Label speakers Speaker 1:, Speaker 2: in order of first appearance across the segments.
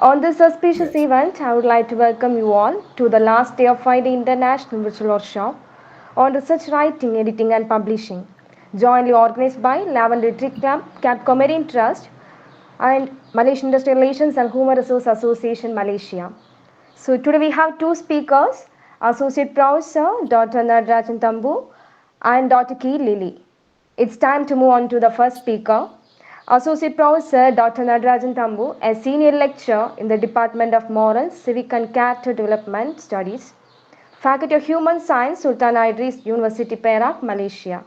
Speaker 1: On this auspicious
Speaker 2: Yes.
Speaker 1: event, I would like to welcome you all to the last day of Friday International Virtual Workshop on Research Writing, Editing and Publishing, jointly organized by Lavender Tree Club, Capcom Marine Trust and Malaysian Industrial Relations and Human Resource Association, Malaysia. So today we have two speakers, Associate Professor Dr. Nadrajin Tambu and Dr. K. Lily. It's time to move on to the first speaker, Associate Professor Dr. Nadrajin Tambu, a senior lecturer in the Department of Moral, Civic and Character Development Studies, Faculty of Human Science, Sultan Idris University, Perak, Malaysia.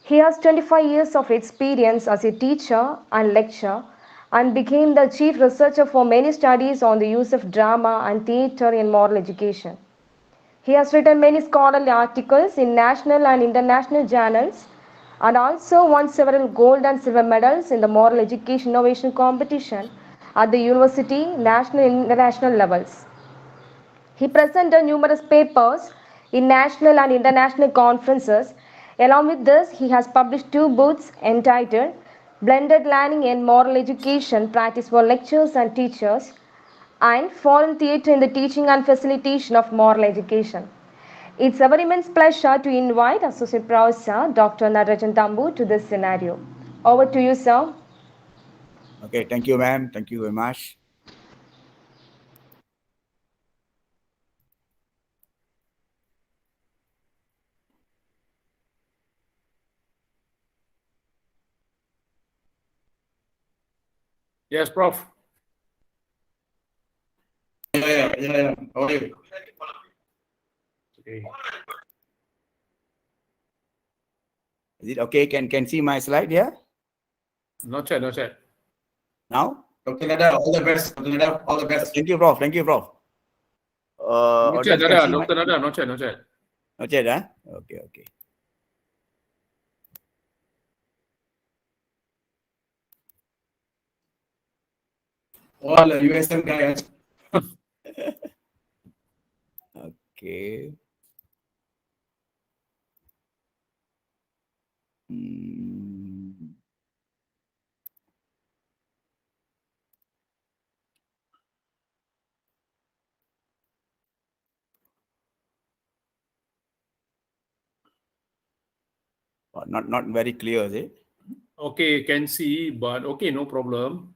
Speaker 1: He has 25 years of experience as a teacher and lecturer and became the chief researcher for many studies on the use of drama and theatre in moral education. He has written many scholarly articles in national and international journals and also won several gold and silver medals in the moral education innovation competition at the university, national and international levels. He presented numerous papers in national and international conferences. Along with this, he has published two books entitled Blended Learning and Moral Education Practice for Lecturers and Teachers and Foreign Theatre in the Teaching and Facilitation of Moral Education. It's our immense pleasure to invite Associate Professor Dr. Nadrajin Tambu to this scenario. Over to you, sir.
Speaker 2: Okay, thank you, ma'am. Thank you very much.
Speaker 3: Yes, Prof.
Speaker 4: Yeah. How are you?
Speaker 3: Okay.
Speaker 2: Is it okay? Can see my slide here
Speaker 3: Not yet, not yet.
Speaker 2: now?
Speaker 4: Dr. Nada, all the best. Dr. Nada, all the best.
Speaker 2: Thank you, Prof. Thank you, Prof.
Speaker 3: Not yet,
Speaker 2: Audience can
Speaker 3: Nada,
Speaker 2: see my...
Speaker 3: Dr. Nada, not yet, not yet.
Speaker 2: Not yet, huh? Okay.
Speaker 4: All USM guys.
Speaker 2: Okay. Hmm. Not very clear, is it?
Speaker 3: Okay, can see, but okay, no problem.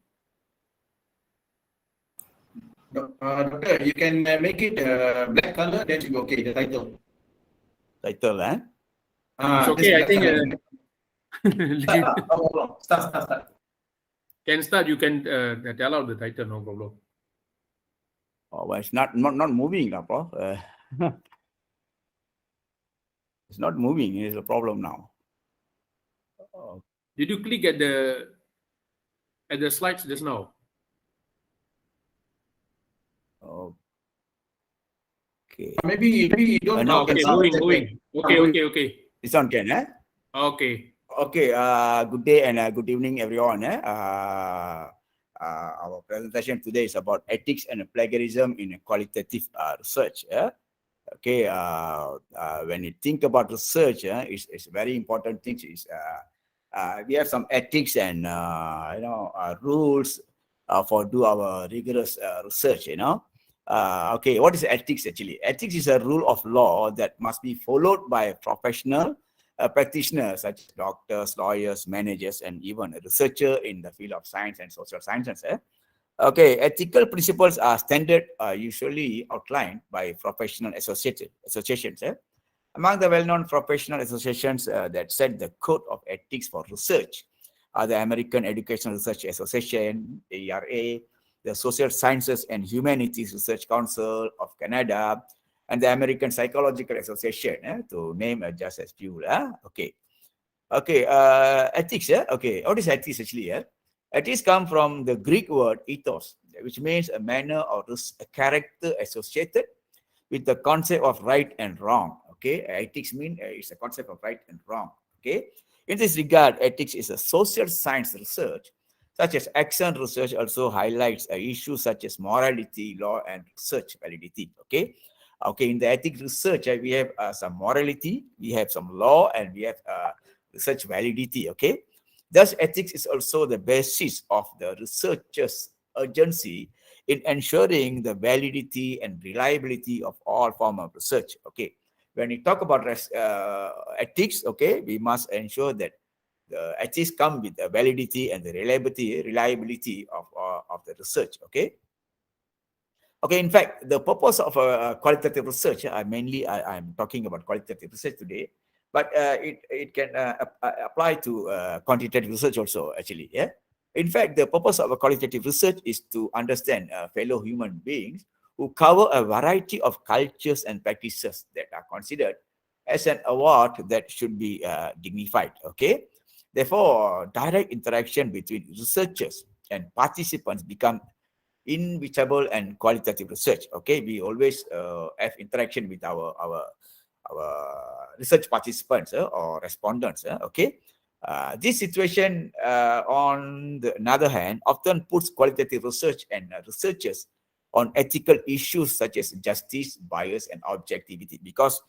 Speaker 4: Doctor, you can make it black color, then should be okay, the title.
Speaker 2: Title, huh?
Speaker 3: It's okay, I think.
Speaker 4: Start.
Speaker 3: Can start, you can tell out the title, no problem.
Speaker 2: Oh, well, it's not moving, Prof. It's not moving. It's a problem now. Oh,
Speaker 3: Did you click at the slides just now?
Speaker 2: okay.
Speaker 4: Maybe you don't
Speaker 2: No,
Speaker 3: Okay,
Speaker 4: can
Speaker 3: moving. Okay.
Speaker 2: It's on, can, eh?
Speaker 3: Okay.
Speaker 2: Okay, good day and good evening, everyone. Our presentation today is about ethics and plagiarism in qualitative research. Okay, when you think about research, it's very important thing is we have some ethics and rules for do our rigorous research. Okay, what is ethics actually? Ethics is a rule of law that must be followed by professional practitioners such as doctors, lawyers, managers, and even a researcher in the field of science and social sciences. Okay, ethical principles are standard, usually outlined by professional associations. Among the well-known professional associations that set the code of ethics for research are the American Educational Research Association, AERA, the Social Sciences and Humanities Research Council of Canada, and the American Psychological Association, to name just as few. Okay, ethics. Okay, what is ethics actually? Ethics come from the Greek word ethos, which means a manner or a character associated with the concept of right and wrong. Okay, ethics mean it's a concept of right and wrong. Okay, in this regard, ethics is a social science research, such as action research also highlights issues such as morality, law, and research validity. Okay, in the ethics research, we have some morality, we have some law, and we have research validity. Okay, thus ethics is also the basis of the researchers urgency in ensuring the validity and reliability of all form of research. Okay, when we talk about ethics, okay, we must ensure that the ethics come with the validity and the reliability of the research. Okay. Okay, in fact, the purpose of qualitative research, I'm talking about qualitative research today, but it can apply to quantitative research also, actually. Yeah. In fact, the purpose of a qualitative research is to understand fellow human beings who cover a variety of cultures and practices that are considered as an award that should be dignified. Okay. Therefore, direct interaction between researchers and participants become inevitable and qualitative research. Okay, we always have interaction with our research participants or respondents. Okay, this situation, on the other hand, often puts qualitative research and researchers on ethical issues such as justice, bias, and objectivity. Because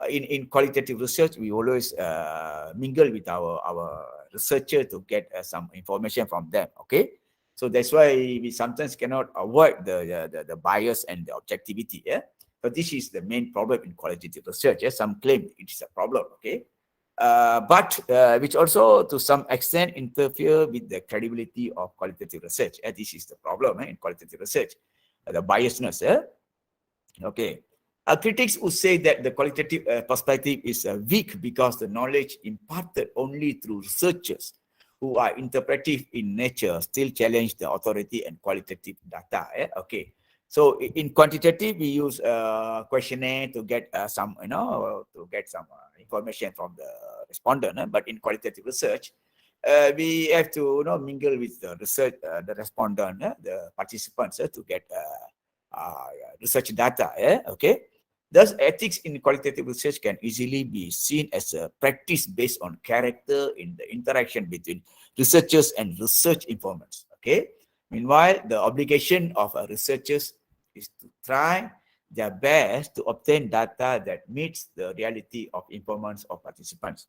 Speaker 2: in qualitative research, we always mingle with our researcher to get some information from them. Okay. So that's why we sometimes cannot avoid the bias and the objectivity. Yeah. But this is the main problem in qualitative research. Yeah? Some claim it is a problem. Okay. But which also to some extent interfere with the credibility of qualitative research. This is the problem in qualitative research, the biasness. Okay. Critics would say that the qualitative perspective is weak because the knowledge imparted only through researchers who are interpretive in nature still challenge the authority and qualitative data. Okay. So in quantitative, we use a questionnaire to get some information from the respondent. But in qualitative research, we have to mingle with the research, the respondent, the participants to get research data. Okay. Thus, ethics in qualitative research can easily be seen as a practice based on character in the interaction between researchers and research informants. Okay. Meanwhile, the obligation of researchers is to try their best to obtain data that meets the reality of informants or participants.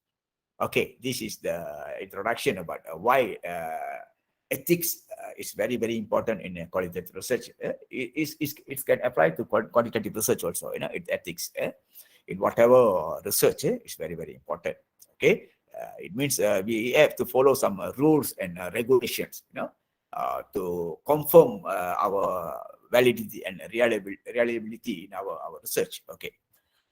Speaker 2: Okay, this is the introduction about why ethics is very, very important in qualitative research. It can apply to quantitative research also. Ethics in whatever research is very, very important. Okay, it means we have to follow some rules and regulations, to confirm our validity and reliability in our research. Okay.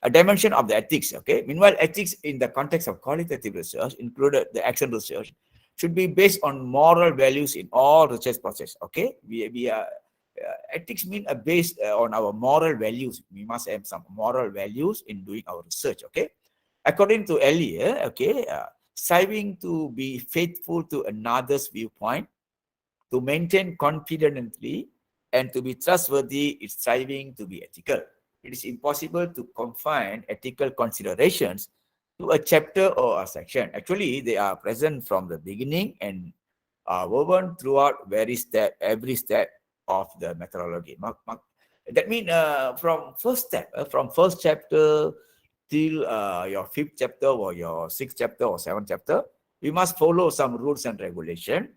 Speaker 2: A dimension of the ethics. Okay. Meanwhile, ethics in the context of qualitative research, included the action research, should be based on moral values in all research process. Okay. We are ethics mean based on our moral values. We must have some moral values in doing our research. Okay. According to earlier, okay, striving to be faithful to another's viewpoint, to maintain confidently, and to be trustworthy is striving to be ethical. It is impossible to confine ethical considerations to a chapter or a section. Actually, they are present from the beginning and are woven throughout every step of the methodology. That means from first chapter till your fifth chapter or your sixth chapter or seventh chapter, we must follow some rules and regulation.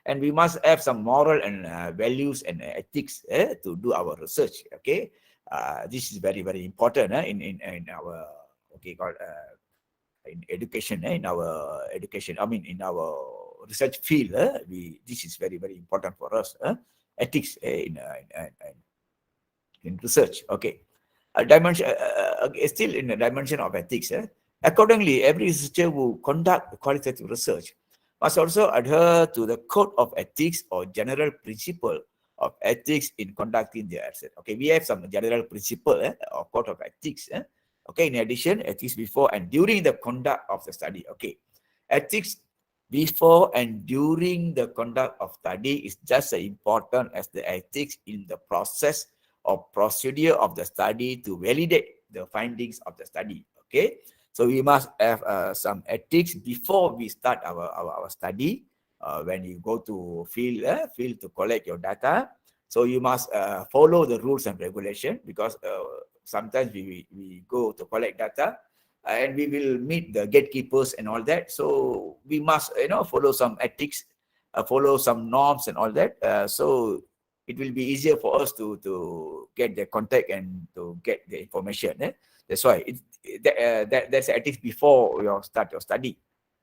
Speaker 2: And we must have some moral and values and ethics to do our research. Okay, this is very, very important in our in education. In our education, in our research field, this is very, very important for us. Ethics in research. Okay, a dimension still in the dimension of ethics. Accordingly, every researcher who conduct qualitative research must also adhere to the code of ethics or general principle of ethics in conducting their research. Okay, we have some general principle or code of ethics. Okay, in addition, ethics before and during the conduct of the study. Okay, ethics before and during the conduct of study is just as important as the ethics in the process or procedure of the study to validate the findings of the study. Okay. So we must have some ethics before we start our study. When you go to field to collect your data, so you must follow the rules and regulation, because sometimes we go to collect data and we will meet the gatekeepers and all that. So we must follow some ethics follow some norms and all that. So it will be easier for us to get the contact and to get the information. That's why that's ethics before you start your study.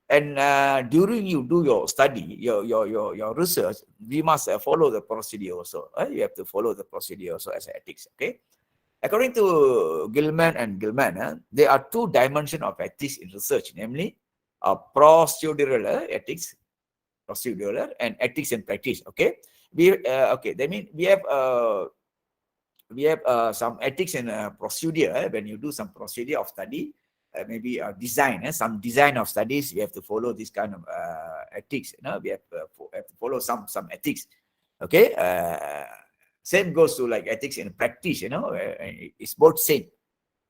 Speaker 2: And during you do your study, your research, we must follow the procedure also. You have to follow the procedure also as ethics. Okay. According to Gilman and Gilman, there are two dimensions of ethics in research, namely procedural ethics, procedural, and ethics in practice. Okay. Okay. That means we have some ethics and procedure. When you do some procedure of study, maybe design, some design of studies, we have to follow this kind of ethics. We have to follow some ethics. Okay. Same goes to like ethics in practice. It's both same.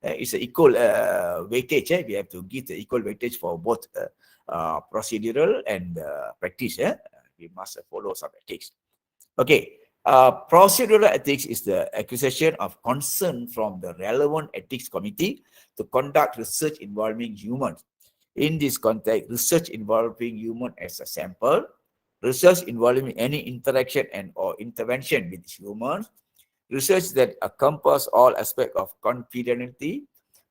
Speaker 2: It's an equal weightage. We have to give the equal weightage for both procedural and practice. We must follow some ethics. Okay. Procedural ethics is the acquisition of concern from the relevant ethics committee to conduct research involving humans. In this context, research involving human as a sample, research involving any interaction and or intervention with humans, research that encompass all aspects of confidentiality,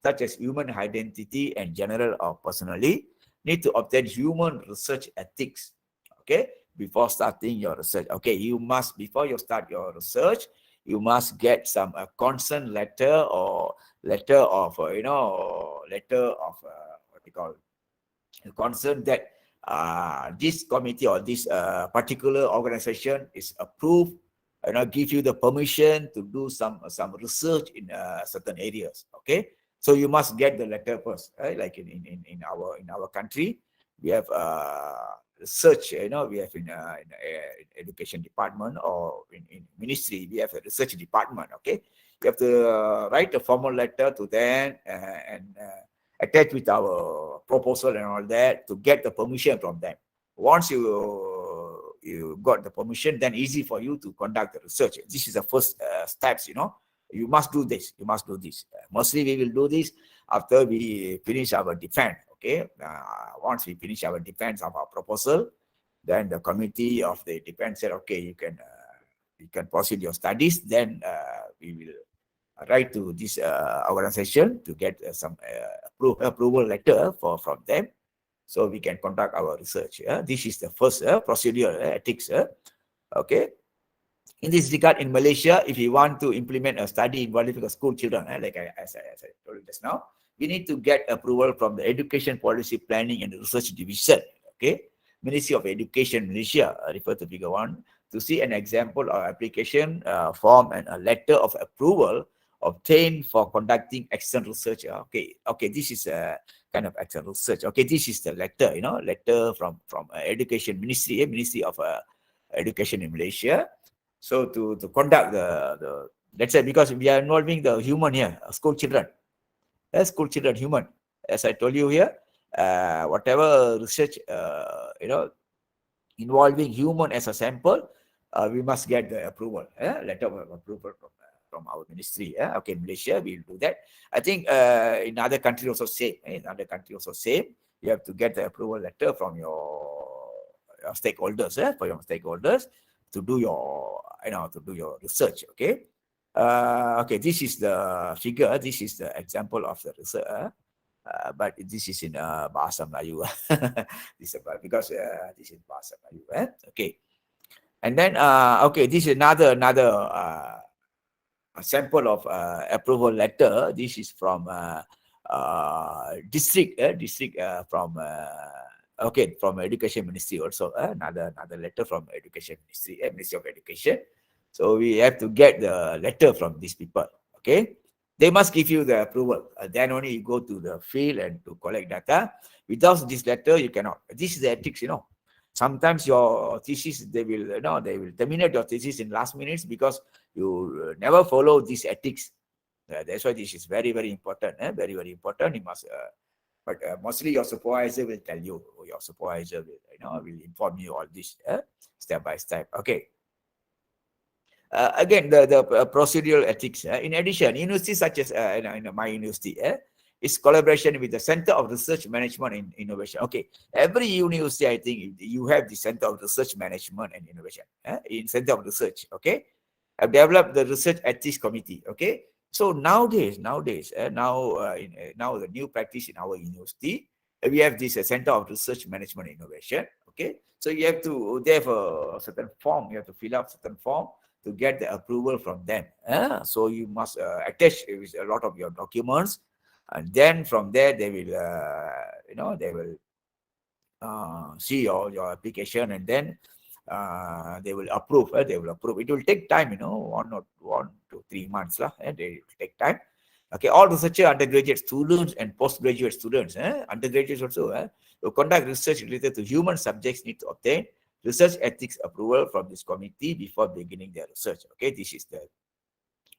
Speaker 2: such as human identity and general or personally, need to obtain human research ethics. Okay. Before starting your research. Okay, you must, before you start your research, you must get some consent letter or letter of, what you call, consent that this committee or this particular organization is approved, give you the permission to do some research in certain areas. Okay, so you must get the letter first, right? Like in our country, we have research, we have in education department or in ministry, we have a research department. Okay, you have to write a formal letter to them and attach with our proposal and all that to get the permission from them. Once you got the permission, then easy for you to conduct the research. This is the first steps. You must do this. You must do this. Mostly we will do this after we finish our defense. Okay, once we finish our defense of our proposal, then the committee of the defense said, okay, you can proceed your studies. Then we will write to this organization to get some approval letter from them, so we can conduct our research. This is the first procedure ethics. Okay. In this regard, in Malaysia, if you want to implement a study involving school children, as I told you just now, we need to get approval from the Education Policy Planning and Research Division. Okay, Ministry of Education Malaysia, refer to figure 1, to see an example of application form and a letter of approval obtained for conducting external research. Okay, this is a kind of external research. Okay, this is the letter, letter from Education Ministry, Ministry of Education in Malaysia. So to conduct the let's say, because we are involving the human here, school children, human. As I told you here, whatever research involving human as a sample, we must get the approval, letter of approval from our ministry. Okay, Malaysia, we will do that. I think in other countries also same. In other countries also same. You have to get the approval letter from your stakeholders, for your stakeholders to do your research. Okay. Okay, this is the figure. This is the example of the research. But this is in Bahasa Melayu. This is because this is Bahasa Melayu. Okay. And then okay, this is another sample of approval letter. This is from district from from Education Ministry also. Another letter from Education Ministry, Ministry of Education. So we have to get the letter from these people. Okay, they must give you the approval. Then only you go to the field and to collect data. Without this letter, you cannot. This is the ethics. Sometimes your thesis, they will terminate your thesis in last minutes because you never follow this ethics. That's why this is very, very important. Very, very important. You must. But mostly your supervisor will tell you. Your supervisor will inform you all this step by step. Okay. Again, the procedural ethics. In addition, universities such as my university, is collaboration with the Center of Research Management and Innovation. Okay, every university, I think you have the Center of Research Management and Innovation in Center of Research. Okay, have developed the Research Ethics Committee. Okay, so nowadays, now the new practice in our university, we have this Center of Research Management and Innovation. Okay, so they have a certain form. You have to fill out certain form to get the approval from them. So you must attach with a lot of your documents, and then from there they will, they will see your application, and then they will approve. They will approve. It will take time, 1 to 3 months, and they will take time. Okay, all researcher, undergraduate students and postgraduate students, undergraduates also, who conduct research related to human subjects need to obtain research ethics approval from this committee before beginning their research. Okay, this is the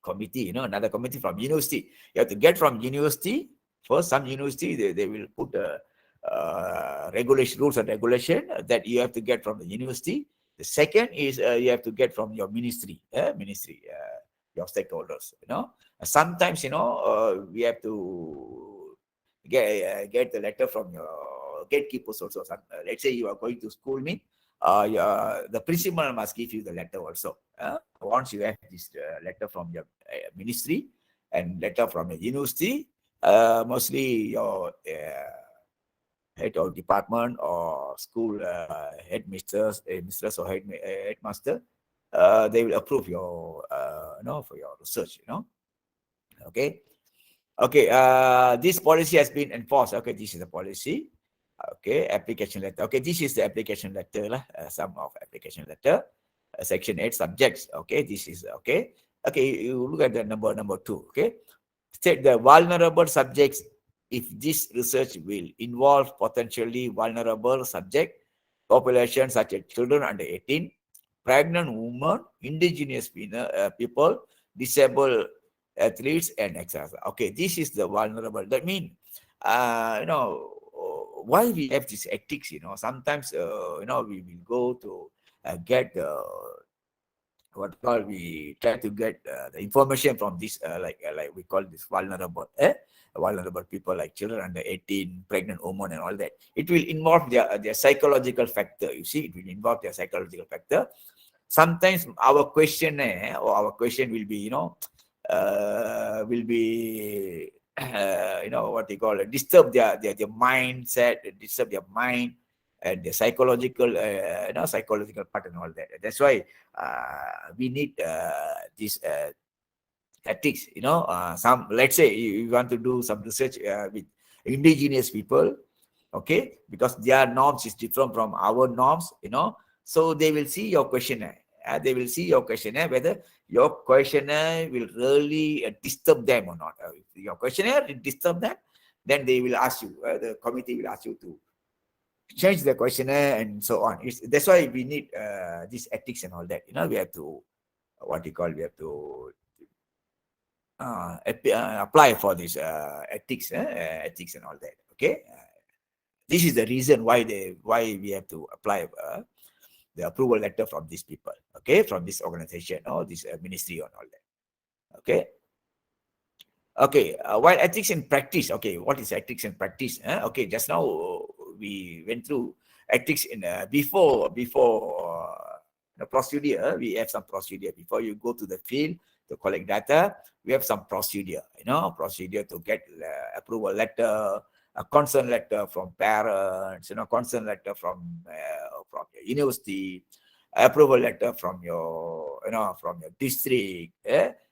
Speaker 2: committee, another committee from university. You have to get from university. First, some university, they will put rules and regulation that you have to get from the university. The second is you have to get from your ministry, your stakeholders. Sometimes we have to get the letter from your gatekeepers also. Let's say you are going to school meet, the principal must give you the letter also. Once you have this letter from your ministry and letter from a university, mostly your head of department or school headmistress or headmaster, they will approve your for your research. Okay. This policy has been enforced. Okay, this is the policy. Okay, application letter. Okay, this is the application letter some of application letter. Section 8 subjects. Okay, this is okay. Okay, you look at the number 2. Okay, state the vulnerable subjects. If this research will involve potentially vulnerable subject population such as children under 18, pregnant women, indigenous people, disabled athletes, and etc. Okay, this is the vulnerable. That means, why we have this ethics, sometimes, we will go to get we try to get the information from this, like we call this vulnerable people like children under 18, pregnant women, and all that. It will involve their psychological factor. You see, it will involve their psychological factor. Sometimes our questionnaire or our question will be, what they call it, disturb their mindset, disturb their mind and the psychological, psychological part and all that. That's why we need this ethics. Some, let's say you want to do some research with indigenous people, okay, because their norms is different from our norms, so they will see your questionnaire. They will see your questionnaire, whether your questionnaire will really disturb them or not. If your questionnaire will disturb them, then they will ask you, the committee will ask you to change the questionnaire and so on. That's why we need this ethics and all that. We have to, we have to apply for this ethics and all that. Okay, this is the reason why we have to apply the approval letter from these people. Okay, from this organization or this ministry and all that. Okay. Okay, while ethics in practice. Okay, what is ethics in practice? Okay, just now we went through ethics in before the procedure. We have some procedure before you go to the field to collect data. We have some procedure, procedure to get approval letter, a consent letter from parents, consent letter from your university, approval letter from your from your district.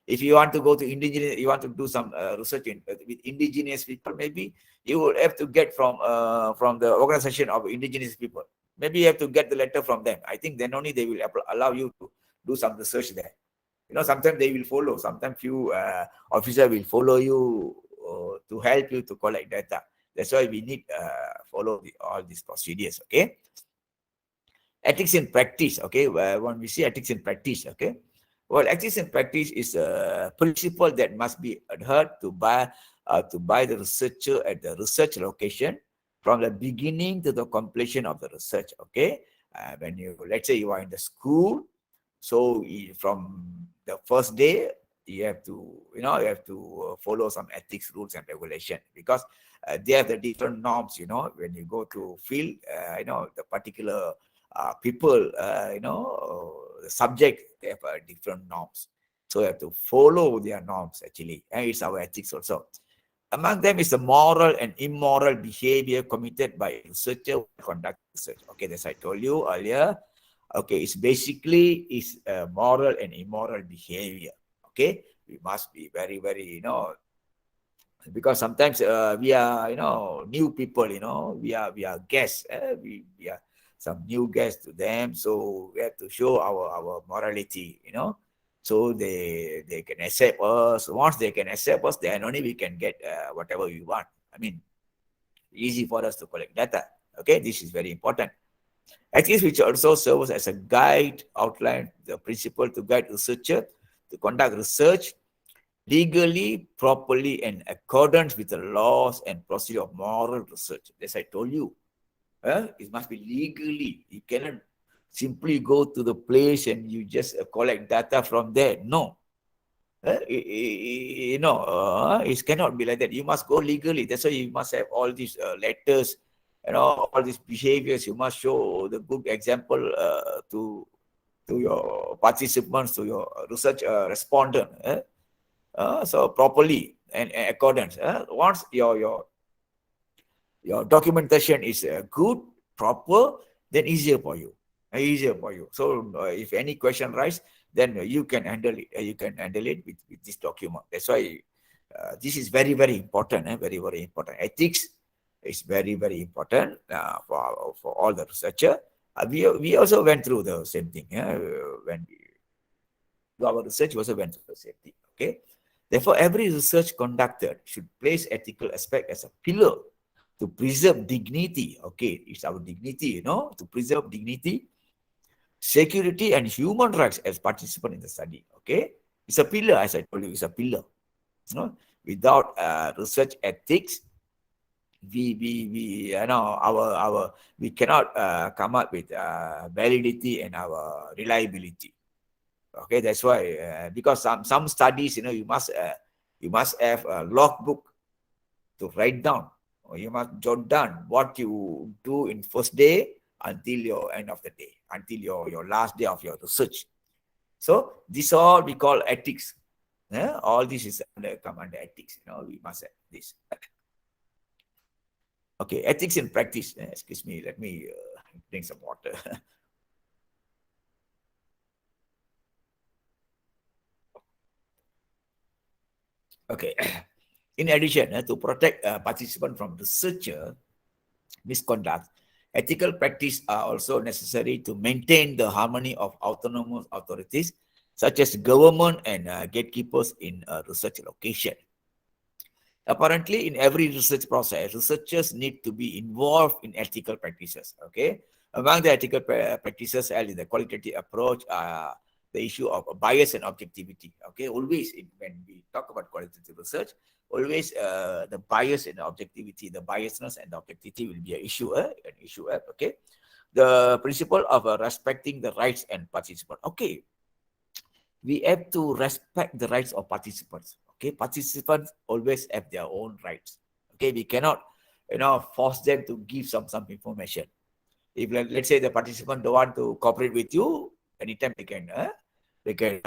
Speaker 2: If you want to go to indigenous, you want to do some research with indigenous people, maybe you will have to get from the organization of indigenous people. Maybe you have to get the letter from them. I think then only they will allow you to do some research there. Sometimes they will follow. Sometimes few officers will follow you to help you to collect data. That's why we need follow all these procedures. Okay. Ethics in practice. Okay. When we see ethics in practice. Okay. Well, ethics in practice is a principle that must be adhered to by the researcher at the research location from the beginning to the completion of the research. Okay. When let's say you are in the school, so from the first day you have to, you have to follow some ethics rules and regulation, because they have the different norms, when you go to field, the particular people, the subject, they have different norms. So you have to follow their norms actually, and it's our ethics also. Among them is the moral and immoral behavior committed by researcher who conduct research. Okay, that's I told you earlier. Okay, it's basically moral and immoral behavior. Okay, we must be very, very, because sometimes we are, new people, we are guests. We are some new guests to them, so we have to show our morality, so they can accept us. Once they can accept us, then only we can get whatever we want. I mean, easy for us to collect data. Okay, this is very important. Ethics, which also serves as a guide, outline the principle to guide researcher to conduct research legally, properly, and accordance with the laws and procedure of moral research. As I told you, it must be legally. You cannot simply go to the place and you just collect data from there. No. It cannot be like that. You must go legally. That's why you must have all these letters, all these behaviors. You must show the good example to your participants, to your research respondent. So properly and accordance. Once your documentation is good, proper, then easier for you. So if any question arises, then you can handle it. You can handle it with this document. That's why this is very, very important. Very, very important. Ethics is very, very important for all the researcher. We also went through the same thing. When we do our research, we also went through the same thing. Okay. Therefore, every research conducted should place ethical aspect as a pillar to preserve dignity. Okay, it's our dignity, to preserve dignity, security, and human rights as participant in the study. Okay, it's a pillar, as I told you, it's a pillar. Without research ethics, we cannot come up with validity and our reliability. Okay, that's why because some studies, you must have a logbook to write down, or you must jot down what you do in first day until your end of the day, until your last day of your research. So this all we call ethics. All this is come under ethics. We must have this. Okay, ethics in practice. Excuse me, let me drink some water. Okay. In addition, to protect participants from researcher misconduct, ethical practice are also necessary to maintain the harmony of autonomous authorities, such as government and gatekeepers in a research location. Apparently, in every research process, researchers need to be involved in ethical practices. Okay, among the ethical practices held in the qualitative approach are the issue of bias and objectivity. Okay, always when we talk about qualitative research, always the bias and objectivity, the biasness and the objectivity will be an issue. Okay, the principle of respecting the rights and participants. Okay, we have to respect the rights of participants. Okay, participants always have their own rights. Okay, we cannot, force them to give some information. If let's say the participant don't want to cooperate with you, anytime they can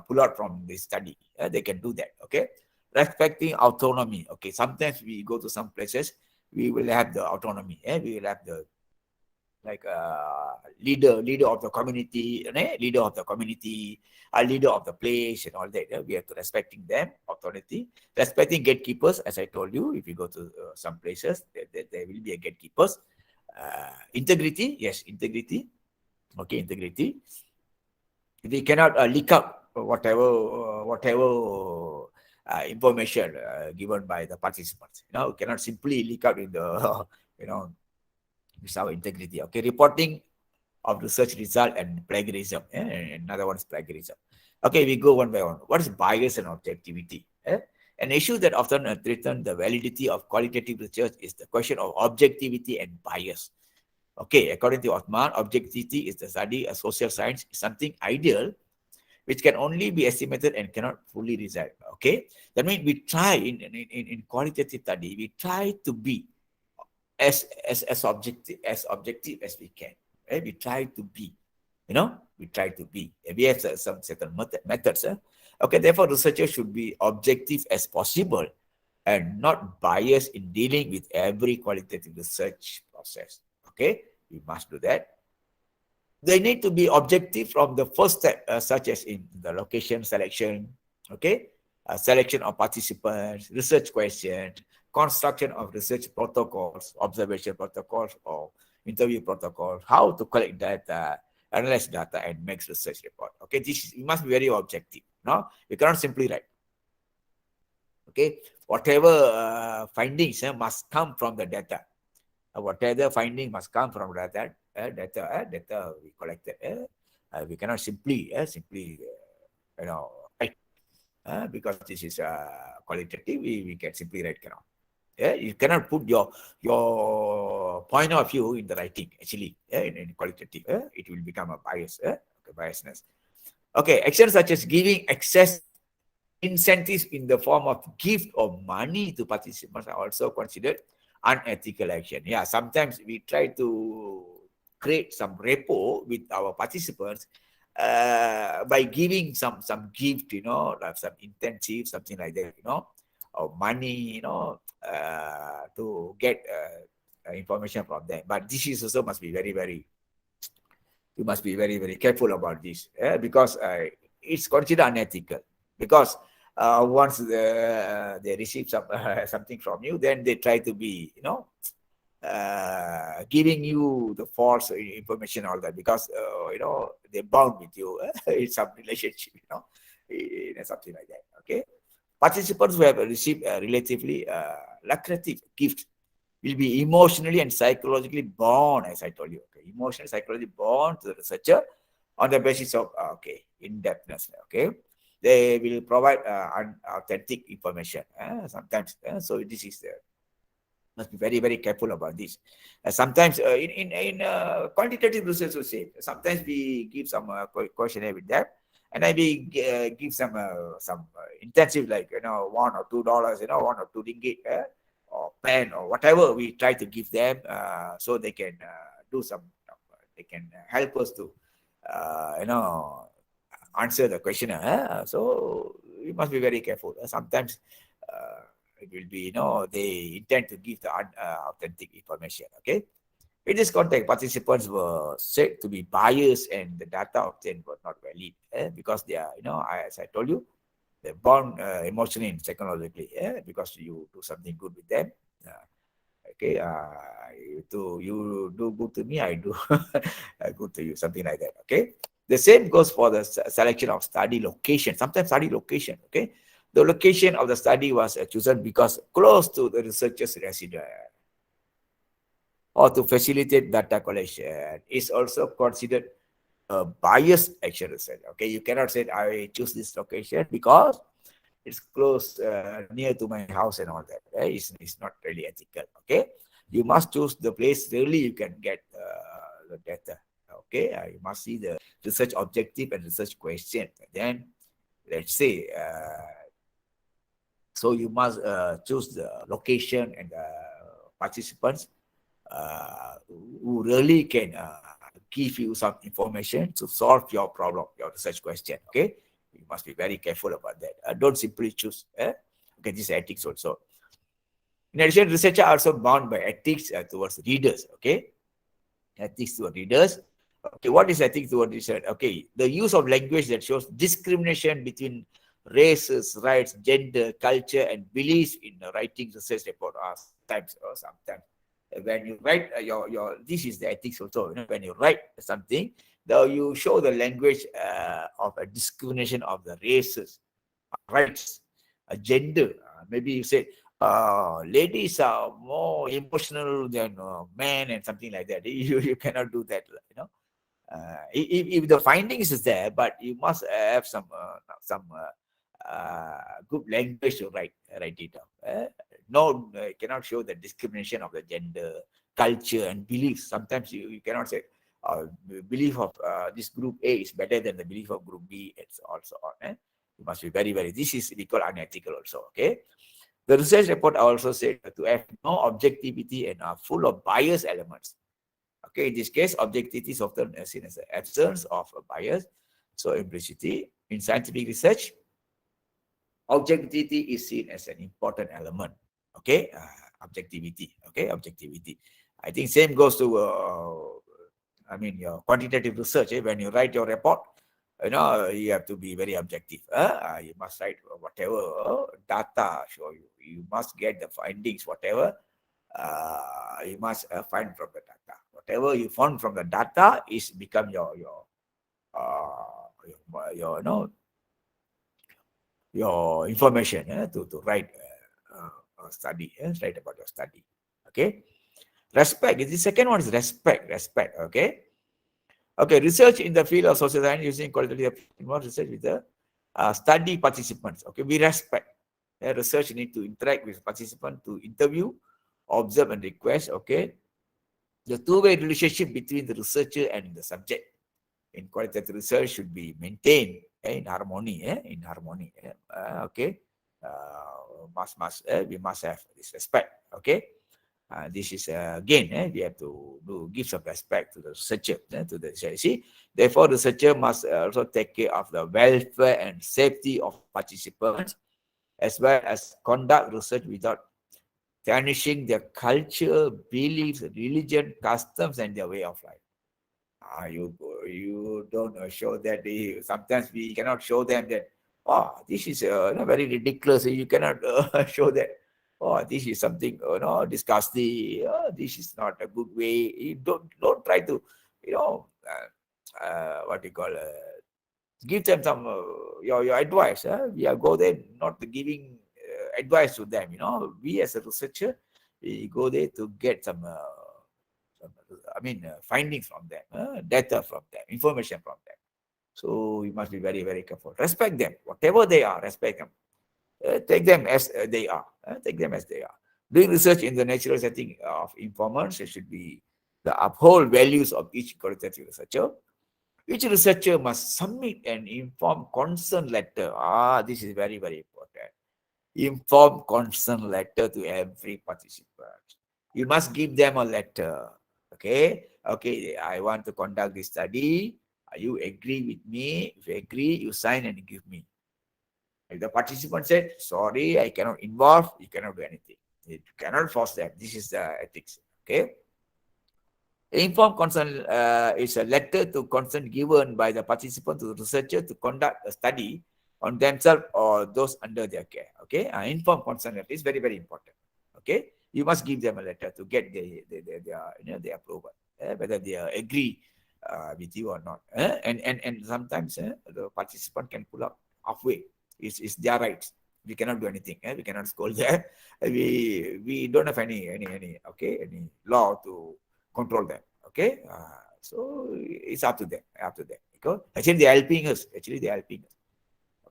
Speaker 2: pull out from the study. They can do that. Okay, respecting autonomy. Okay, sometimes we go to some places, we will have the autonomy. We will have the leader of the community, leader of the place and all that. We have to respecting them, authority, respecting gatekeepers. As I told you, if you go to some places, there will be a gatekeepers. Integrity, yes, integrity. Okay, integrity. We cannot leak out whatever information given by the participants. We cannot simply leak out in the it's our integrity. Okay, reporting of research result and plagiarism. Another one is plagiarism. Okay, we go one by one. What is bias and objectivity? An issue that often threatens the validity of qualitative research is the question of objectivity and bias. Okay, according to Othman, objectivity is the study of social science is something ideal which can only be estimated and cannot fully result. Okay, that means we try in qualitative study, we try to be as objective as we can. Right? We try to be, we try to be. We have some certain methods. Okay, therefore, researchers should be objective as possible and not biased in dealing with every qualitative research process. Okay, we must do that. They need to be objective from the first step, such as in the location selection, okay, selection of participants, research questions, construction of research protocols, observation protocols, or interview protocols, how to collect data, analyze data, and make research report. Okay, you must be very objective. No, you cannot simply write. Okay, whatever findings must come from the data. Whatever finding must come from data we collected. We cannot simply write, because this is qualitative. We can simply write. You cannot put your point of view in the writing. Actually, in qualitative, it will become a bias. Biasness. Okay, actions such as giving access incentives in the form of gift or money to participants are also considered unethical action. Yeah, sometimes we try to create some rapport with our participants by giving some gift, like some intensive, something like that, or money, to get information from them. But this is also must be very, you must be very careful about this, because it's considered unethical. Because once they receive something from you, then they try to be, giving you the false information, all that, because they bound with you in some relationship, something like that. Okay, participants who have received a relatively lucrative gift will be emotionally and psychologically bound, as I told you. Okay, emotionally, psychologically bound to the researcher on the basis of in-depthness. Okay, they will provide authentic information sometimes. So this is must be very careful about this. Sometimes in quantitative research, we say sometimes we give some questionnaire with them, and then we give some intensive, like $1 or $2, $1 or $2 or pen or whatever. We try to give them so they can do some. They can help us to answer the questionnaire. So we must be very careful. Sometimes it will be, they intend to give the authentic information. Okay. In this context, participants were said to be biased and the data obtained were not valid because they are, as I told you, they're bound emotionally and psychologically because you do something good with them. Okay, you do good to me, I do good to you, something like that. Okay. The same goes for the selection of study location. Sometimes study location, okay? The location of the study was chosen because close to the researcher's residence or to facilitate data collection is also considered a biased action research. Okay, you cannot say I choose this location because it's close near to my house and all that. It's not really ethical. Okay, you must choose the place really you can get the data. Okay, you must see the research objective and research question. Then let's say, so you must choose the location and the participants who really can give you some information to solve your problem, your research question. Okay, you must be very careful about that. Don't simply choose. Okay, this is ethics also. In addition, researchers are also bound by ethics towards readers. Okay, ethics towards readers. Okay, what is ethics towards research? Okay, the use of language that shows discrimination between races, rights, gender, culture, and beliefs in the writing research report are sometimes when you write your this is the ethics also. When you write something, though you show the language of a discrimination of the races, rights, gender. Maybe you say ladies are more emotional than men and something like that. You cannot do that. If the findings is there, but you must have some good language to write it down. No, cannot show the discrimination of the gender, culture, and beliefs. Sometimes you cannot say belief of this group A is better than the belief of group B, and so also on. You must be very, very, this is we call unethical also, okay? The research report also said to have no objectivity and are full of bias elements. Okay, in this case, objectivity is often seen as the absence of a bias. So implicitly, in scientific research, objectivity is seen as an important element. Okay, objectivity. Okay, objectivity. I think same goes to, your quantitative research. When you write your report, you have to be very objective. You must write whatever data show you. You must get the findings, whatever you must find from the data. Whatever you found from the data is become your information to write a study. Write about your study. Okay. Respect. The second one is respect. Respect. Okay. Okay. Research in the field of social science using qualitative research with the study participants. Okay. We respect. Research need to interact with participants to interview, observe, and request. Okay. The two-way relationship between the researcher and the subject in qualitative research should be maintained in harmony. In harmony. Okay. We must have this respect. Okay. This is again, we have to give some respect to the researcher. To the researcher. See, therefore, the researcher must also take care of the welfare and safety of participants, as well as conduct research without tarnishing their culture, beliefs, religion, customs, and their way of life. You don't show that. Sometimes we cannot show them that, this is very ridiculous. You cannot show that, this is something disgusting. This is not a good way. You don't try to, what you call, give them some your advice. We are go there not giving advice to them. We as a researcher, we go there to get some findings from them, data from them, information from them. So you must be very, very careful. Respect them, whatever they are. Respect them. Take them as they are. Take them as they are. Doing research in the natural setting of informants, it should be the uphold values of each qualitative researcher. Each researcher must submit an informed consent letter. This is very, very important. Informed consent letter to every participant. You must give them a letter. Okay, I want to conduct this study. You agree with me? If you agree, you sign and give me. If the participant said, sorry, I cannot involve, you cannot do anything. You cannot force them. This is the ethics. Okay. Informed consent is a letter to consent given by the participant to the researcher to conduct a study on themselves or those under their care. Okay. Informed consent letter is very, very important. Okay. You must give them a letter to get their approval, whether they agree with you or not. And sometimes the participant can pull up halfway. It's their rights. We cannot do anything. We cannot scold them. We don't have any law to control them. Okay, so it's up to them. Because actually they are helping us.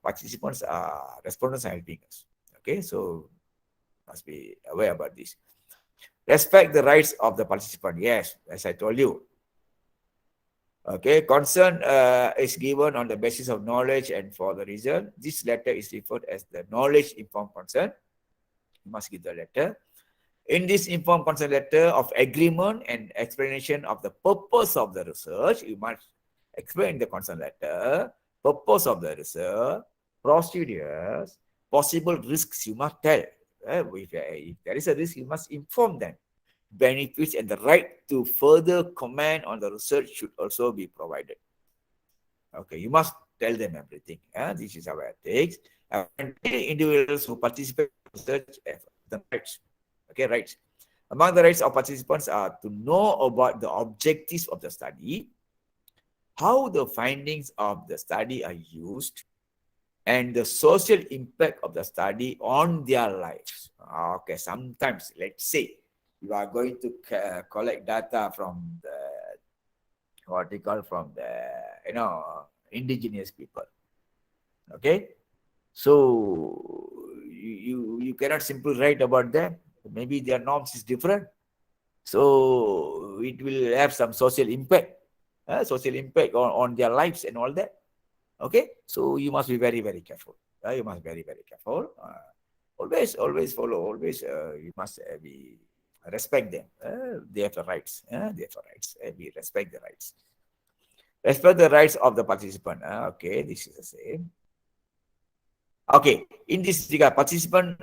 Speaker 2: Participants respondents are helping us. Okay, so must be aware about this. Respect the rights of the participant. Yes, as I told you. Okay, consent is given on the basis of knowledge and for the reason. This letter is referred as the knowledge-informed consent. You must give the letter. In this informed consent letter of agreement and explanation of the purpose of the research, you must explain the consent letter, purpose of the research, procedures, possible risks you must tell. If there is a risk, you must inform them. Benefits and the right to further comment on the research should also be provided. Okay, you must tell them everything. This is our ethics. And individuals who participate in research have the rights. Okay, rights. Among the rights of participants are to know about the objectives of the study, how the findings of the study are used, and the social impact of the study on their lives. Okay, sometimes, let's say, you are going to collect data from indigenous people. Okay, so you cannot simply write about them. Maybe their norms is different, so it will have some social impact. social impact on their lives and all that. Okay, so you must be very, very careful. You must be very, very careful. Always follow. Always, you must be respect them. They have the rights. They have the rights. We respect the rights. Respect the rights of the participant. Okay, this is the same. Okay, in this regard, participant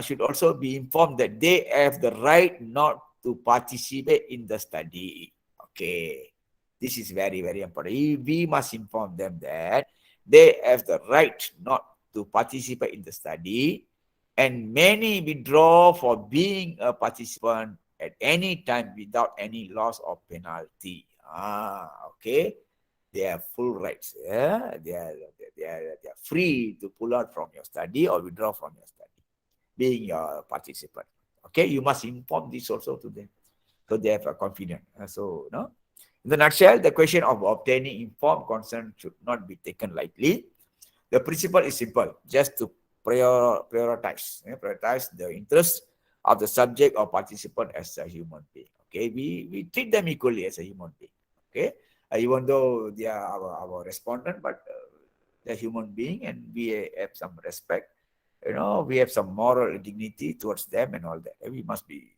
Speaker 2: should also be informed that they have the right not to participate in the study. Okay, this is very, very important. We must inform them that they have the right not to participate in the study, and many withdraw for being a participant at any time without any loss or penalty. Okay. They have full rights. Yeah? They are free to pull out from your study or withdraw from your study, being your participant. Okay, you must inform this also to them, so they have a confidence. So, no. In the nutshell, the question of obtaining informed consent should not be taken lightly. The principle is simple: just to prioritize the interest of the subject or participant as a human being. Okay, we treat them equally as a human being. Okay. Even though they are our respondent, but they're human being, and we have some respect. We have some moral dignity towards them and all that. We must be,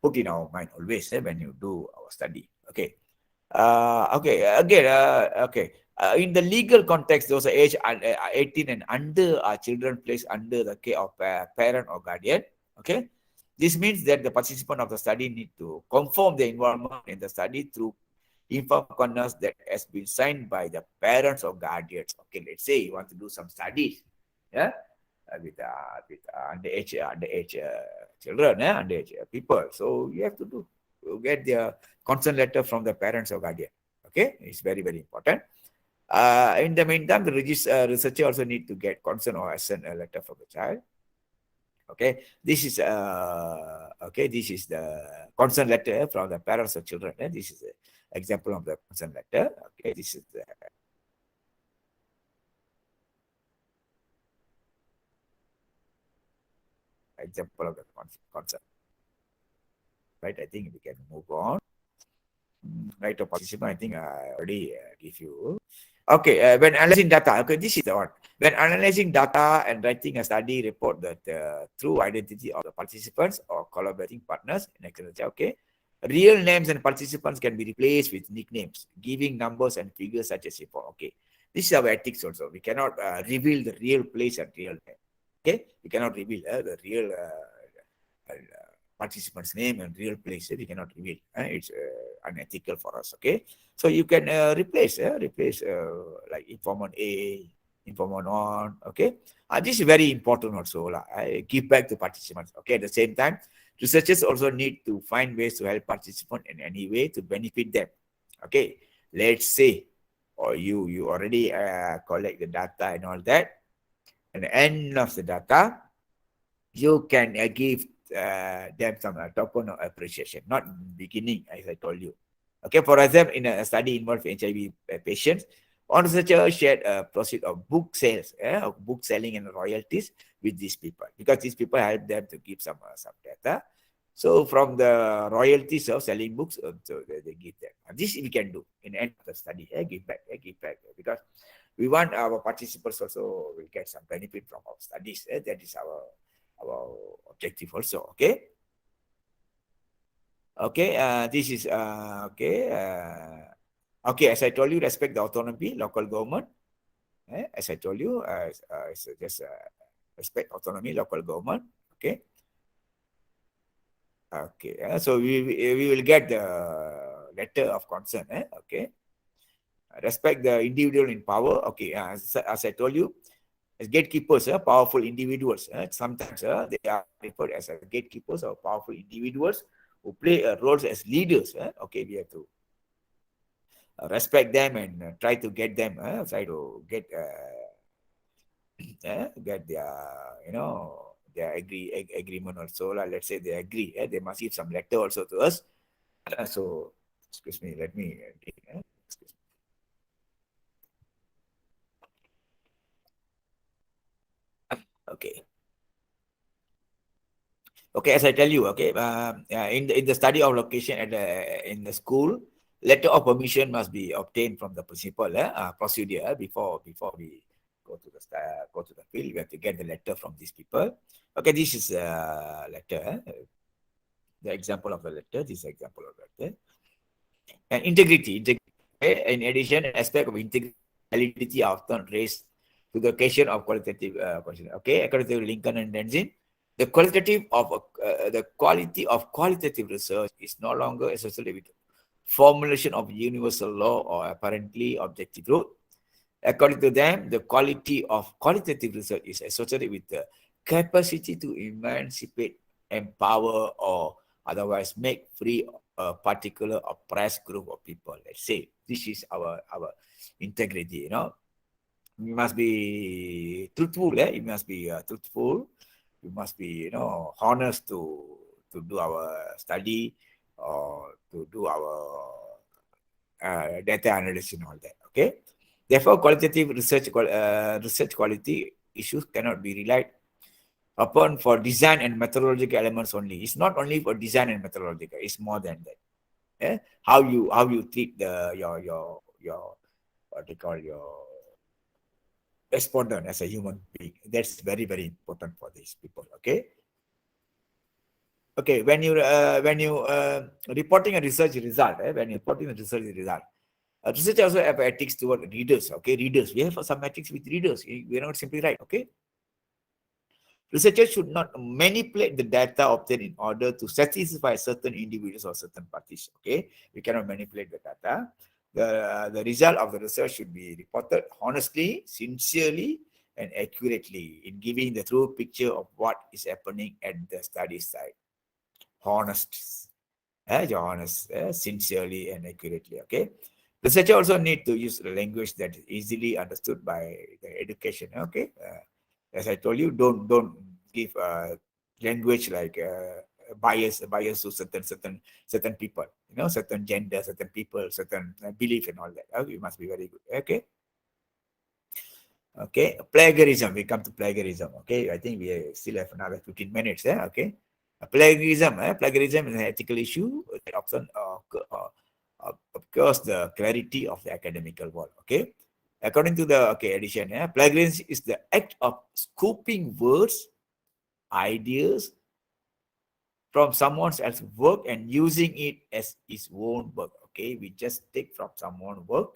Speaker 2: put in our mind always when you do our study. Okay. Okay. Again. Okay. In the legal context, those are age 18 and under are children placed under the care of parent or guardian. Okay. This means that the participant of the study need to conform their involvement in the study through informed consent that has been signed by the parents or guardians. Okay, let's say you want to do some studies, yeah, with underage children, underage people. So you have to get their consent letter from the parents or guardian. Okay, it's very, very important. In the meantime, the researcher also need to get consent or assent a letter from the child. Okay, this is the consent letter from the parents of children. This is an example of the consent letter. Okay, this is the example of the consent. Right, I think we can move on. Right of participant, I think I already give you. Okay, when analyzing data, okay, this is the one. When analyzing data and writing a study report, that true identity of the participants or collaborating partners, okay, real names and participants can be replaced with nicknames, giving numbers and figures such as before. Okay, this is our ethics also. We cannot reveal the real place and real name. Okay, we cannot reveal the real participant's name and real place. We cannot reveal. It's unethical for us. Okay, so you can replace like informant A, informant on. Okay, this is very important also. Give back to participants. Okay, at the same time, researchers also need to find ways to help participants in any way to benefit them. Okay, let's say, or you already collect the data and all that. At the end of the data, you can give them some token of appreciation, not beginning, as I told you. Okay, for example, in a study involving HIV patients, one researcher shared a proceed of book sales, book selling and royalties with these people, because these people help them to give some data. So from the royalties of selling books, so they give them. And this we can do in the end of the study. Give back, because we want our participants also will get some benefit from our studies. That is our objective also. Okay. Okay. This is okay. Okay. As I told you, respect the autonomy, local government. As I told you, just respect autonomy, local government. Okay. Okay. So we will get the letter of consent. Okay. Respect the individual in power. Okay. As I told you, as gatekeepers, powerful individuals. Sometimes they are referred as gatekeepers or powerful individuals who play a role as leaders. Okay, we have to respect them and try to get them, try to get their their agreement also. Let's say they agree. They must give some letter also to us. So, excuse me, let me. Okay. Okay, as I tell you, okay, in the study of location at in the school, letter of permission must be obtained from the principal procedure before we go to the field. We have to get the letter from these people. Okay, this is a letter. The example of the letter. This example of letter. And integrity. In addition, an aspect of integrity, validity are often raised to the occasion of qualitative question. Okay, according to Lincoln and Nadrajin, the quality of qualitative research is no longer associated with formulation of universal law or apparently objective truth. According to them, the quality of qualitative research is associated with the capacity to emancipate, empower, or otherwise make free a particular oppressed group of people. Let's say this is our integrity. We must be truthful. You must be truthful. You must be honest to do our study or to do our data analysis and all that. Okay. Therefore, qualitative research quality issues cannot be relied upon for design and methodological elements only. It's not only for design and methodological. It's more than that. Yeah? How you treat your what they call your respondent as a human being. That's very, very important for these people. Okay. Okay. When you reporting a research result, research also have ethics toward readers. Okay, readers. We have some ethics with readers. We are not simply right. Okay. Researchers should not manipulate the data obtained in order to satisfy certain individuals or certain parties. Okay, we cannot manipulate the data. The result of the research should be reported honestly, sincerely, and accurately in giving the true picture of what is happening at the study site. Honest, sincerely and accurately. Okay. Researchers also need to use language that is easily understood by the education. Okay. As I told you, don't give language like bias to certain people, certain gender, certain people, certain belief and all that. Okay, you must be very good. Okay. Okay, plagiarism. We come to plagiarism. Okay, I think we still have another 15 minutes. Okay, plagiarism. Plagiarism is an ethical issue that often occurs the clarity of the academical world. Okay. According to the edition, plagiarism is the act of scooping words, ideas from someone else's work and using it as his own work. Okay, we just take from someone's work,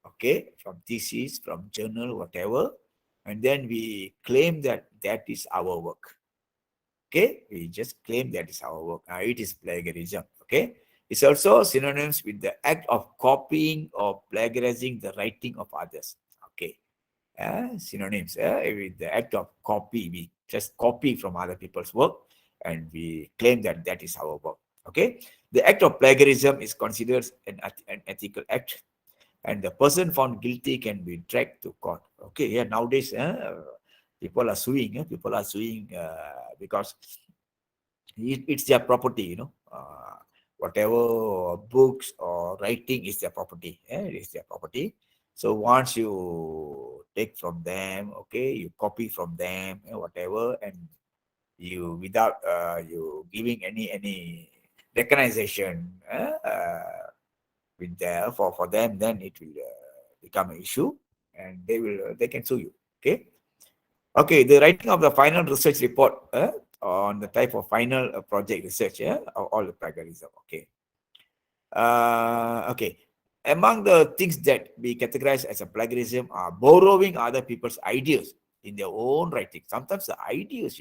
Speaker 2: okay, from thesis, from journal, whatever, and then we claim that is our work. Okay, we just claim that is our work. It is plagiarism. Okay. It's also synonymous with the act of copying or plagiarizing the writing of others. Okay. Synonyms with the act of copy. We just copy from other people's work and we claim that is our work. Okay. The act of plagiarism is considered an ethical act and the person found guilty can be dragged to court. Okay. Yeah. Nowadays, people are suing. People are suing because it's their property, whatever books or writing is their property. It is their property. So once you take from them, okay, you copy from them, whatever, and you without you giving any recognition with there for them, then it will become an issue, and they can sue you. Okay. Okay, the writing of the final research report on the type of final project research, all the plagiarism. Okay. Okay. Among the things that we categorize as a plagiarism are borrowing other people's ideas in their own writing. Sometimes the ideas,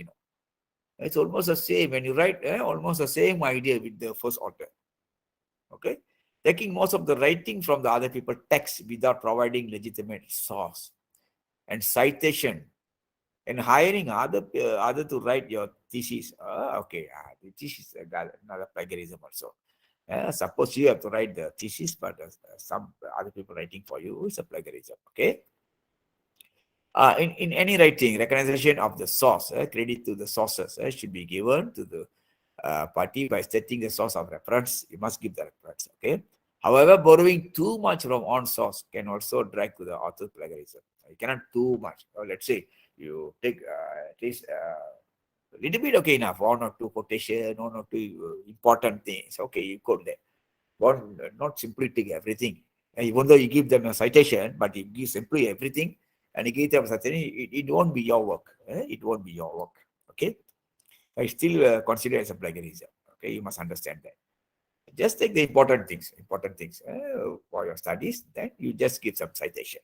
Speaker 2: it's almost the same. When you write, almost the same idea with the first author. Okay. Taking most of the writing from the other people's text without providing legitimate source and citation and hiring other to write your thesis. Okay, this is another plagiarism also. Suppose you have to write the thesis, but some other people writing for you is a plagiarism. Okay. In any writing, recognition of the source, credit to the sources should be given to the party by stating the source of reference. You must give the reference. Okay. However, borrowing too much from one source can also drag to the author plagiarism. You cannot too much. Let's say you take at least A little bit okay enough. One or two quotation, one or two important things. Okay, you quote that. One, not simply take everything. Even though you give them a citation, but you give simply everything, and you give them a citation, it won't be your work. It won't be your work. Okay, I still consider it as a plagiarism. Okay, you must understand that. Just take the important things for your studies. Then you just give some citation.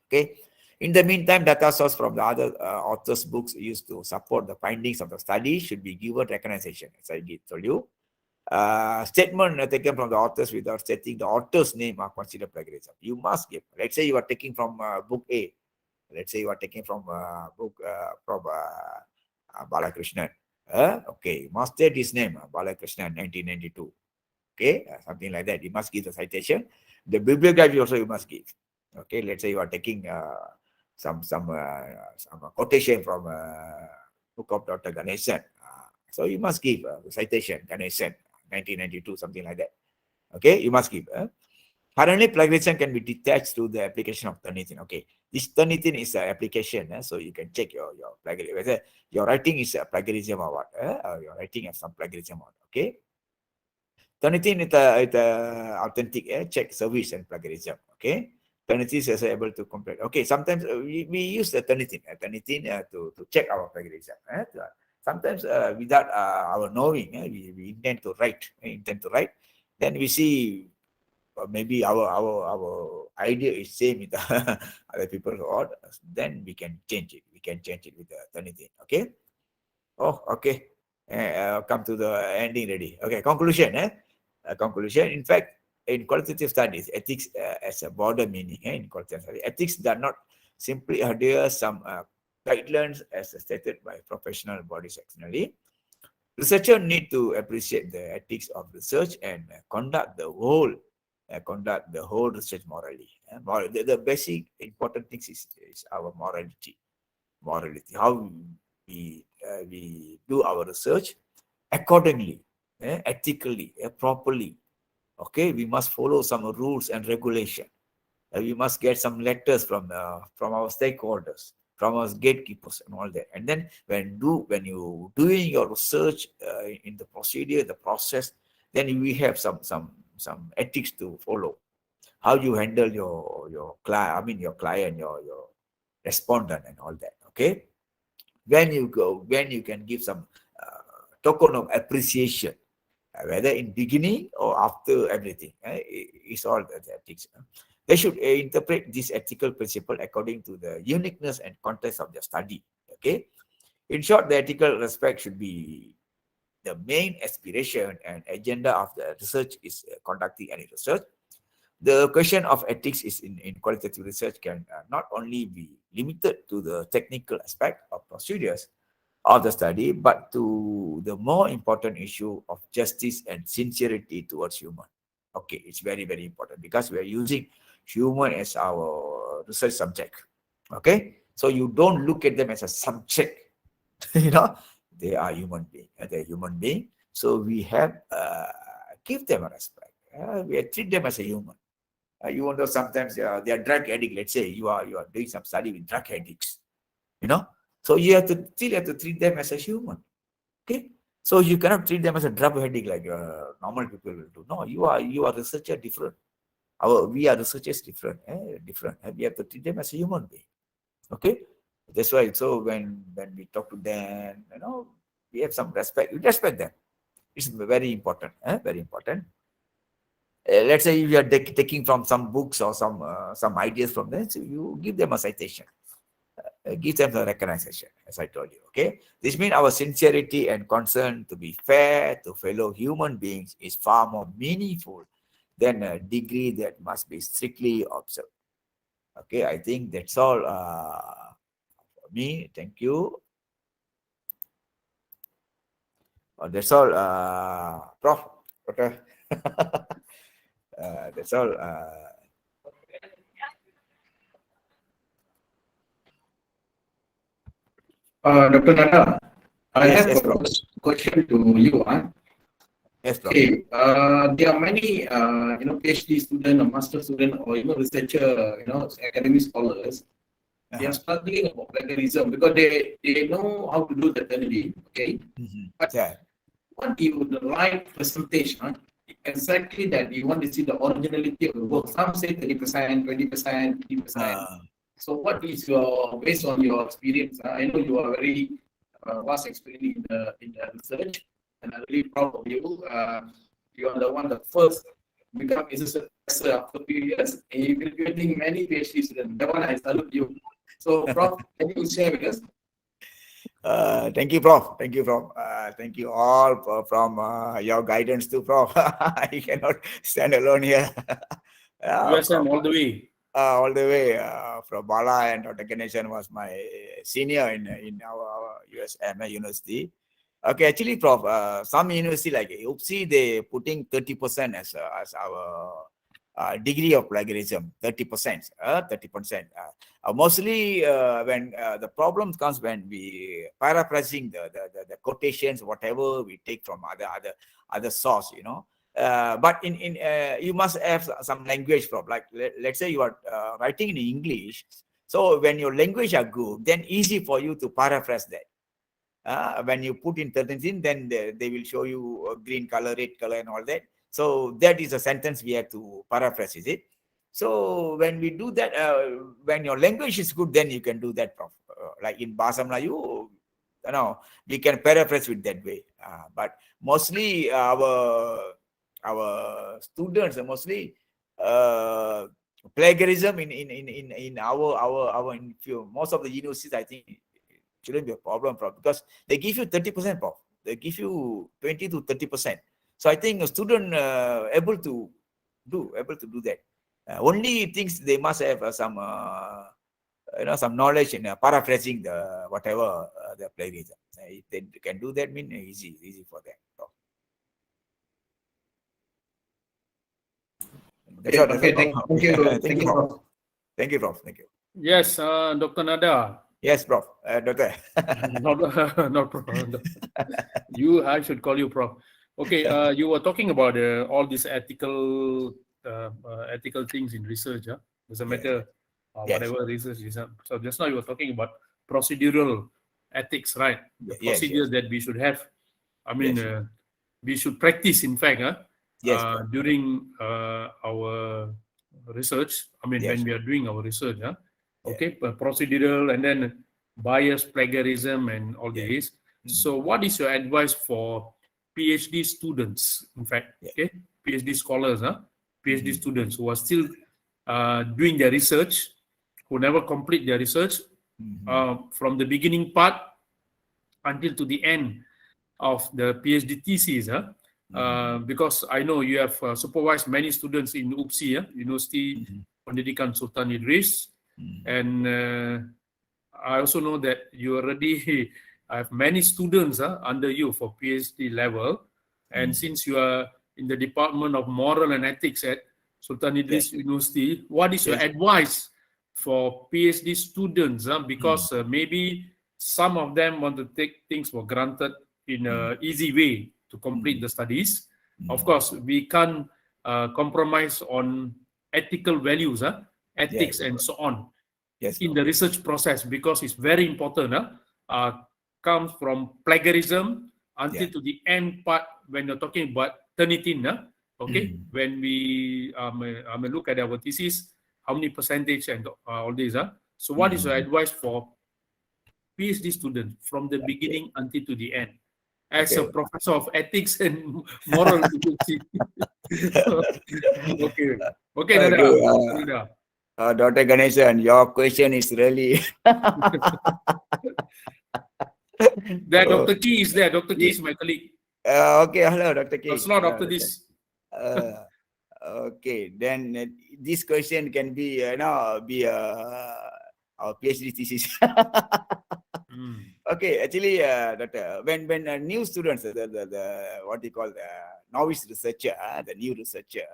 Speaker 2: Okay. In the meantime, data source from the other authors' books used to support the findings of the study should be given recognition, as I told you. Statement taken from the authors without stating the author's name are considered plagiarism. You must give. Let's say you are taking from book A. Let's say you are taking from book from Balakrishnan. Okay, you must state his name, Balakrishnan, 1992. Okay, something like that. You must give the citation. The bibliography also you must give. Okay, let's say you are taking some quotation from book of Dr. Ganesan. So you must give the citation, Ganesan, 1992, something like that. Okay, you must give. Currently, plagiarism can be detached through the application of Turnitin. Okay, this Turnitin is an application, so you can check your plagiarism, whether your writing is a plagiarism or what, or your writing has some plagiarism or what. Okay, Turnitin is a authentic check service and plagiarism. Okay, Turnitin is also able to compare. Okay, sometimes we use the Turnitin to check our plagiarism. Sometimes without our knowing, we intend to write. Then we see maybe our idea is same with other people or then we can change it. We can change it with the Turnitin. Okay. Oh, okay. Come to the ending ready. Okay, conclusion. Conclusion. In fact, in qualitative studies, ethics has a broader meaning. In qualitative studies, ethics does not simply adhere some guidelines as stated by professional bodies externally. Researchers need to appreciate the ethics of research and conduct the whole research morally. The basic important things is our morality. How we do our research accordingly, ethically, properly. Okay, we must follow some rules and regulation. We must get some letters from our stakeholders, from our gatekeepers, and all that. And then when you doing your research in the procedure, the process, then we have some ethics to follow. How you handle your client, your respondent, and all that. Okay. When you can give some token of appreciation, whether in beginning or after everything, it's all the ethics. They should interpret this ethical principle according to the uniqueness and context of their study. Okay. In short, the ethical respect should be the main aspiration and agenda of the research is conducting any research. The question of ethics is in qualitative research can not only be limited to the technical aspect of procedures of the study, but to the more important issue of justice and sincerity towards human. Okay, it's very, very important because we are using human as our research subject. Okay, so you don't look at them as a subject. They are human being. They're human being. So we have give them a respect. We treat them as a human. You know, sometimes they are drug addict. Let's say you are doing some study with drug addicts. So you have to treat them as a human. Okay. So you cannot treat them as a drug addict like normal people will do. No, you are researcher different. We are researchers different. Different. We have to treat them as a human being. Okay. That's why. So when we talk to them, we have some respect. We respect them. It's very important. Very important. Let's say you are taking from some books or some ideas from them, so you give them a citation. Give them the recognition, as I told you. Okay. This means our sincerity and concern to be fair to fellow human beings is far more meaningful than a degree that must be strictly observed. Okay. I think that's all for me. Thank you. That's all, Prof. Okay. That's all.
Speaker 4: Dr. Nada, I
Speaker 2: Yes,
Speaker 4: have
Speaker 2: yes,
Speaker 4: a
Speaker 2: Prof.
Speaker 4: question to you.
Speaker 2: Yes, Prof.
Speaker 4: Okay, there are many, PhD student or master student or even researcher, academic scholars they are struggling about plagiarism because they know how to do the Trinity, okay? But what you would write percentage, exactly that you want to see the originality of the work. Some say 30%, 20%, 50%. So what is your, based on your experience, I know you are very vast experience in the research, and I'm really proud of you. You are the one that first become assistant professor after a few years, and you've been getting many PhD students. That one I salute you. So, Prof, can you share with us?
Speaker 2: Thank you, Prof. Thank you, Prof. Thank you all from your guidance too, Prof. I cannot stand alone here.
Speaker 3: USM all the way.
Speaker 2: All the way from Bala, and Dr. Ganeshan was my senior in our USM university. Okay, actually, Prof, some university like UPSI, they putting 30% as our degree of plagiarism, 30%, 30%. Mostly when the problem comes when we paraphrasing the quotations, whatever we take from other source, you know. But in you must have some language problem. Like let's say you are writing in English, so when your language are good, then easy for you to paraphrase that. When you put in certain things, then they will show you green color, red color, and all that. So that is a sentence we have to paraphrase, is it? So when we do that, when your language is good, then you can do that, Prof. Like in Bahasa Melayu, you know, we can paraphrase with that way. But mostly our students are mostly plagiarism in our most of the universities, I think shouldn't be a problem, Prof, because they give you 30%, Prof. They give you 20 to 30%. So I think a student able to do that. Only things they must have some some knowledge in paraphrasing the whatever the plagiarism. If they can do that, mean easy for them. Prof.
Speaker 4: Okay, thank you. Thank you, Prof.
Speaker 2: Thank you, Prof. Thank you.
Speaker 3: Yes, Dr. Nada.
Speaker 2: Yes, Prof. Doctor.
Speaker 3: not Prof. I should call you Prof. Okay, you were talking about all these ethical things in research. Doesn't matter whatever research is. So just now you were talking about procedural ethics, right? The procedures that we should have. I mean, we should practice, in fact, during our research. I mean, when we are doing our research. Okay, procedural, and then bias, plagiarism, and all these. So what is your advice for PhD students, in fact, PhD scholars, PhD students who are still doing their research, who never complete their research from the beginning part until to the end of the PhD thesis, because I know you have supervised many students in UPSI, University Pendidikan Sultan Idris, and I also know that you already have many students under you for PhD level, and since you are in the Department of Moral and Ethics at Sultan Idris University, what is your advice for PhD students? Because maybe some of them want to take things for granted in an easy way to complete the studies. Of course, we can't compromise on ethical values, ethics, and so on in the research process, because it's very important. Comes from plagiarism until to the end part when you're talking about Turnitin. When we look at our thesis, how many percentage and all this. So what is your advice for PhD students from the beginning until to the end, as a professor of ethics and moral?
Speaker 2: Dr. Ganeshan, your question is really
Speaker 3: There, Dr. Key is there. Dr. Key is my colleague.
Speaker 2: Okay, hello, Dr. Key.
Speaker 3: A slot after this.
Speaker 2: Okay, then this question can be our PhD thesis. Okay, actually, Doctor, when new students, the what you call the novice researcher, the new researcher,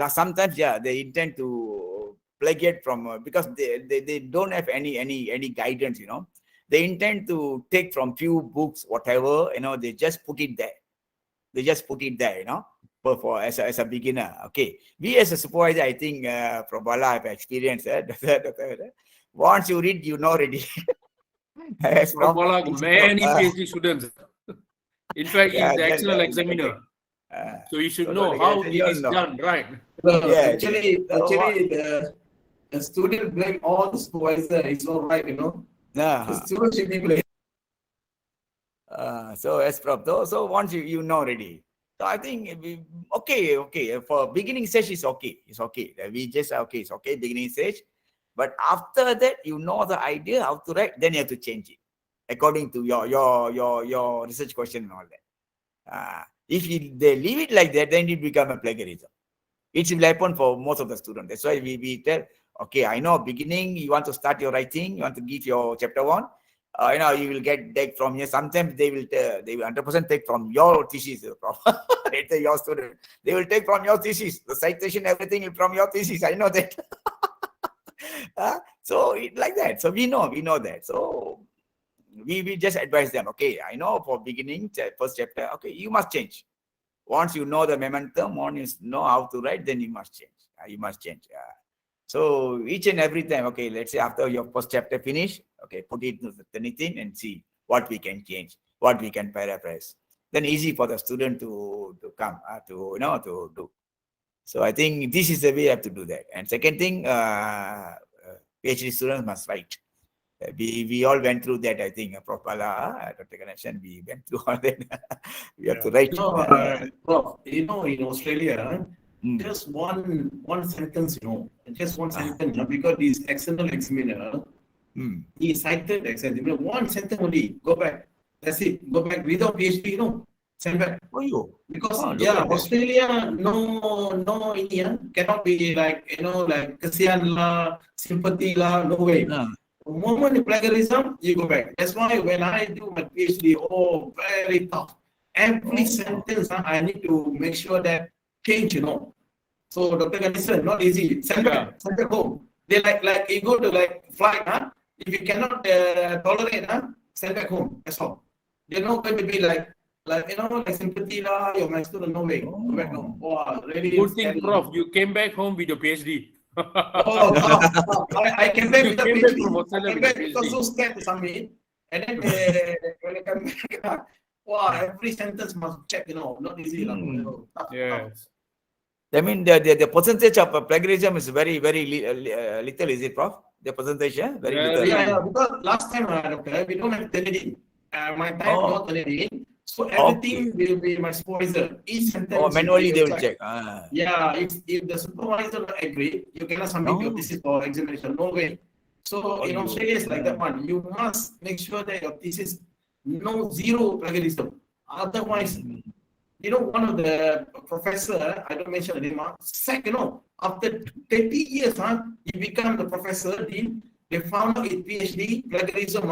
Speaker 2: sometimes they intend to plagiate from because they don't have any guidance, They intend to take from few books, whatever, they just put it there. for as a beginner. Okay, we as a supervisor, I think from Bala have experience. Once you read, you know already. As
Speaker 3: From
Speaker 2: Prof
Speaker 3: Bala,
Speaker 2: thinks,
Speaker 3: many
Speaker 2: uh,
Speaker 3: PhD students. In fact,
Speaker 2: yeah,
Speaker 3: he's the external
Speaker 2: then,
Speaker 3: examiner. So you should
Speaker 2: so
Speaker 3: know
Speaker 2: don't
Speaker 3: how
Speaker 2: get-
Speaker 3: it
Speaker 2: you all
Speaker 3: is
Speaker 2: know.
Speaker 3: done, right?
Speaker 2: Yeah,
Speaker 4: Actually,
Speaker 2: so what-
Speaker 4: the student blame all the supervisor. It's all right, you know. The
Speaker 2: Uh-huh.
Speaker 4: student should be blamed.
Speaker 2: So as Prof, so once you know already. So I think okay. For beginning stage is okay. It's okay. We just okay. It's okay beginning stage, but after that you know the idea how to write. Then you have to change it according to your research question and all that. If they leave it like that, then it become a plagiarism. It will happen for most of the students. That's why we tell, okay, I know beginning you want to start your writing, you want to give your chapter 1. You will get take from here. Sometimes they will 100% take from your thesis. Later your student, they will take from your thesis. The citation, everything is from your thesis. I know that. So it like that. So we know that. So we just advise them. Okay, I know for beginning first chapter. Okay, you must change. Once you know the momentum, once you know how to write, then you must change. So each and every time, okay, let's say after your first chapter finish, okay, put it into anything and see what we can change, what we can paraphrase. Then easy for the student to come to do. So I think this is the way you have to do that. And second thing, PhD students must write. We all went through that. I think Prof. Bala, Dr. Ganeshan, we went through all that. We have to write.
Speaker 4: No, Prof, in Australia, just one sentence, just one sentence, because this external examiner, he cited examiner, one sentence only, go back. That's it. Go back without PhD, send back. Because Australia, no Indian cannot be like, like kasihan lah, sympathy lah, no way. The moment you plagiarism, you go back. That's why when I do my PhD, very tough. Every sentence I need to make sure that change, So Dr. Ganesan, not easy. Send back home. They like you go to like flight, if you cannot tolerate, send back home. That's all. They're not going to be like sympathy lah, you're my student, no way. Go back home. Wow, really.
Speaker 3: Good thing, Prof, you came back home with your PhD.
Speaker 4: I came back with the
Speaker 3: came back
Speaker 4: PhD.
Speaker 3: from Australia
Speaker 4: I came
Speaker 3: with
Speaker 4: back
Speaker 3: the
Speaker 4: because
Speaker 3: PhD.
Speaker 4: so scared to submit. And then when I come back, wow, every sentence must check, not easy. Tough.
Speaker 3: Yes.
Speaker 2: I mean, the percentage of plagiarism is very, very little, is it, Prof? The percentage, very little.
Speaker 4: Yeah, because last time, Doctor, we don't have Teledin. My time, not Teledin. So everything will be my supervisor. Each sentence.
Speaker 2: Manually they will check.
Speaker 4: Yeah, if the supervisor agree, you cannot submit your thesis for examination. No way. So in Australia, it's like that one. You must make sure that your thesis zero plagiarism. Otherwise, one of the professor, I don't mention the name, sack, after 30 years, he become the professor, they found out his PhD, plagiarism,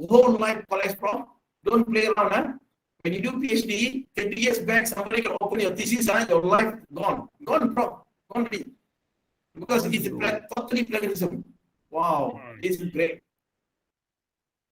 Speaker 4: whole life college prof, don't play around, When you do PhD, 30 years back, somebody can open your thesis, your life gone, prof, gone, because it's totally plagiarism. Wow, it's great.